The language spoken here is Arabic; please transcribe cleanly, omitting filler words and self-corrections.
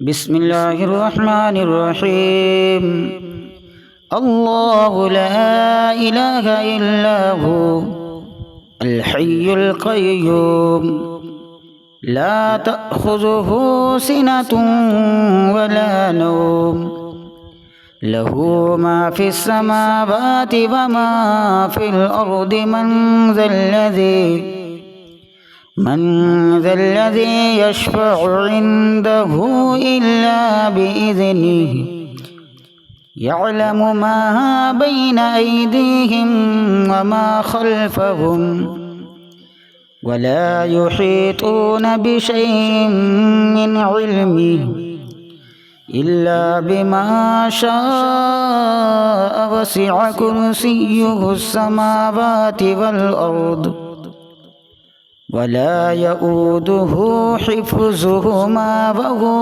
بسم الله الرحمن الرحيم. الله لا إله إلا هو الحي القيوم لا تأخذه سنة ولا نوم له ما في السماوات وما في الأرض من ذا الذي يشفع عنده إلا بإذنه يعلم ما بين أيديهم وما خلفهم ولا يحيطون بشيء من علمه إلا بما شاء وسع كرسيه السماوات والأرض ولا يؤوده حفظهما وهو